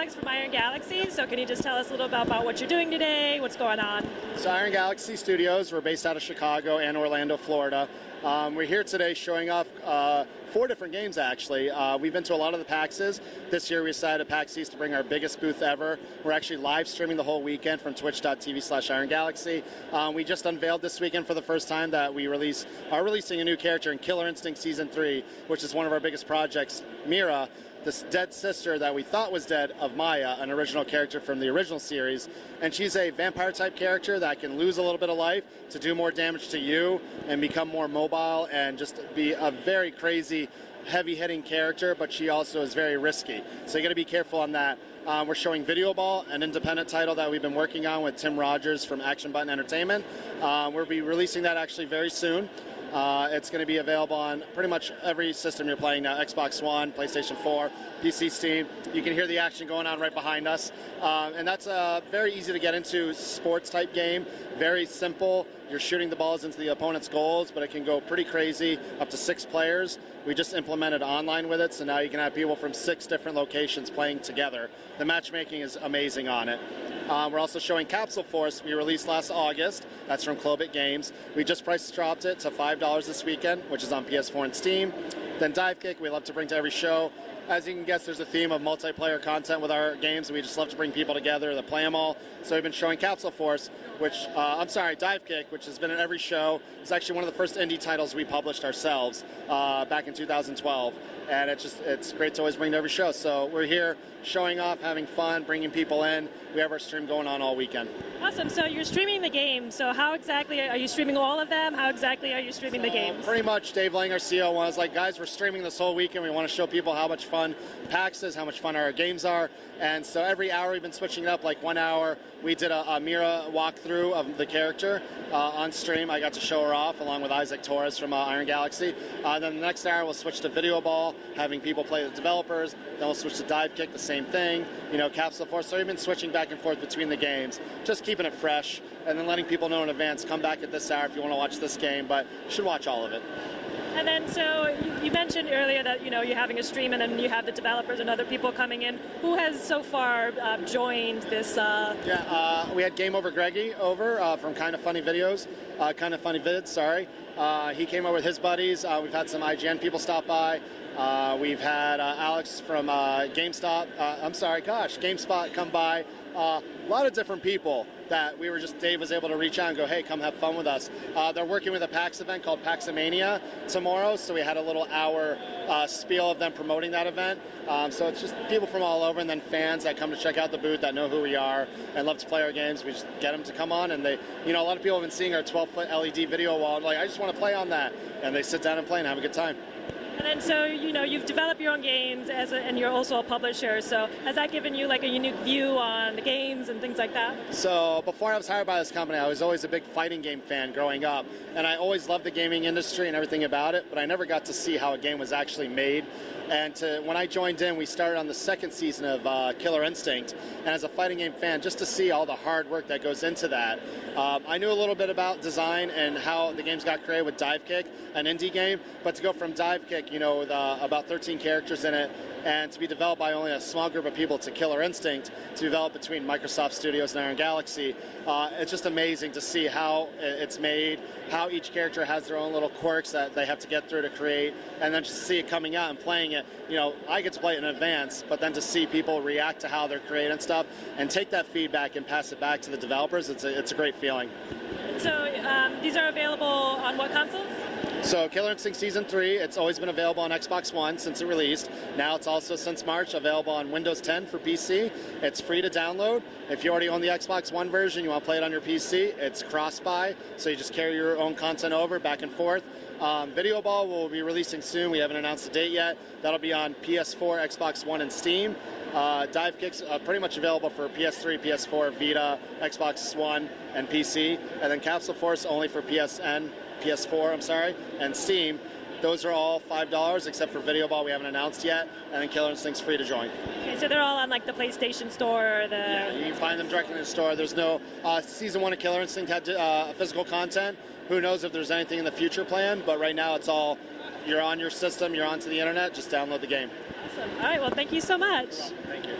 Alex from Iron Galaxy. So can you just tell us a little bit about what you're doing today, what's going on? So Iron Galaxy Studios, we're based out of Chicago and Orlando, Florida. We're here today showing off 4 different games, actually. We've been to a lot of the PAXs. This year we decided at PAX East to bring our biggest booth ever. We're actually live streaming the whole weekend from twitch.tv/IronGalaxy. We just unveiled this weekend for the first time that we are releasing a new character in Killer Instinct Season 3, which is one of our biggest projects, Mira, this dead sister that we thought was dead of Maya, an original character from the original series. And she's a vampire-type character that can lose a little bit of life to do more damage to you and become more mobile and just be a very crazy, heavy-hitting character, but she also is very risky. So you got to be careful on that. We're showing Video Ball, an independent title that we've been working on with Tim Rogers from Action Button Entertainment. We'll be releasing that actually very soon. It's going to be available on pretty much every system you're playing now, Xbox One, PlayStation 4, PC, Steam. You can hear the action going on right behind us. And that's a very easy to get into sports type game, very simple. You're shooting the balls into the opponent's goals, but it can go pretty crazy, up to 6 players. We just implemented online with it, so now you can have people from 6 different locations playing together. The matchmaking is amazing on it. We're also showing Capsule Force. We released last August. That's from Clobit Games. We just price dropped it to $5 this weekend, which is on PS4 and Steam. Then Dive Kick, we love to bring to every show. As you can guess, there's a theme of multiplayer content with our games. We just love to bring people together to play them all. So we've been showing Capsule Force, Dive Kick, which has been in every show. It's actually one of the first indie titles we published ourselves back in 2012. And it's great to always bring to every show. So we're here showing off, having fun, bringing people in. We have our stream going on all weekend. Awesome. So you're streaming the game. So how exactly are you streaming all of them? How exactly are you streaming the games? Pretty much Dave Lang, our CEO, was like, guys, we're streaming this whole weekend. We want to show people how much fun PAX is, how much fun our games are. And so every hour we've been switching it up. Like 1 hour, we did a Mira walkthrough of the character on stream. I got to show her off along with Isaac Torres from Iron Galaxy. Then the next hour we'll switch to Video Ball, having people play the developers. Then we'll switch to Dive Kick, the same thing. Capsule Force. So we've been switching back and forth between the games, just keeping it fresh, and then letting people know in advance, come back at this hour if you want to watch this game, but you should watch all of it. And then, so you mentioned earlier that you're having a stream, and then you have the developers and other people coming in. Who has so far joined this? We had Game Over Greggy over from Kind of Funny Videos, Kind of Funny Vids. Sorry, he came over with his buddies. We've had some IGN people stop by. We've had Alex from GameSpot come by. A lot of different people that Dave was able to reach out and go, hey, come have fun with us. They're working with a PAX event called Paxamania tomorrow, so we had a little hour spiel of them promoting that event. So it's just people from all over, and then fans that come to check out the booth that know who we are and love to play our games. We just get them to come on, and they, a lot of people have been seeing our 12-foot LED video wall, and like, I just want to play on that. And they sit down and play and have a good time. And then, so, you've developed your own games, and you're also a publisher, so has that given you, like, a unique view on the games and things like that? So, before I was hired by this company, I was always a big fighting game fan growing up, and I always loved the gaming industry and everything about it, but I never got to see how a game was actually made. And when I joined in, we started on the 2nd season of Killer Instinct, and as a fighting game fan, just to see all the hard work that goes into that, I knew a little bit about design and how the games got created with Dive Kick, an indie game, but to go from Dive Kick, with about 13 characters in it, and to be developed by only a small group of people to Killer Instinct, to be developed between Microsoft Studios and Iron Galaxy, it's just amazing to see how it's made, how each character has their own little quirks that they have to get through to create, and then just to see it coming out and playing it. I get to play it in advance, but then to see people react to how they're creating stuff and take that feedback and pass it back to the developers, it's a great feeling. So these are available on what consoles? So Killer Instinct Season 3, it's always been available on Xbox One since it released. Now it's also, since March, available on Windows 10 for PC. It's free to download. If you already own the Xbox One version, you want to play it on your PC, it's cross-buy, so you just carry your own content over, back and forth. Video Ball will be releasing soon. We haven't announced the date yet. That'll be on PS4, Xbox One, and Steam. Dive Kick's pretty much available for PS3, PS4, Vita, Xbox One, and PC. And then Capsule Force only for PS4, and Steam. Those are all $5, except for Video Ball we haven't announced yet, and then Killer Instinct's free to join. Okay, so they're all on like the PlayStation Store or the... Yeah, you can find them directly in the store. There's no... Season 1 of Killer Instinct had physical content. Who knows if there's anything in the future planned, but right now it's all, you're on your system, you're onto the internet, just download the game. Awesome. All right, well, thank you so much. Thank you.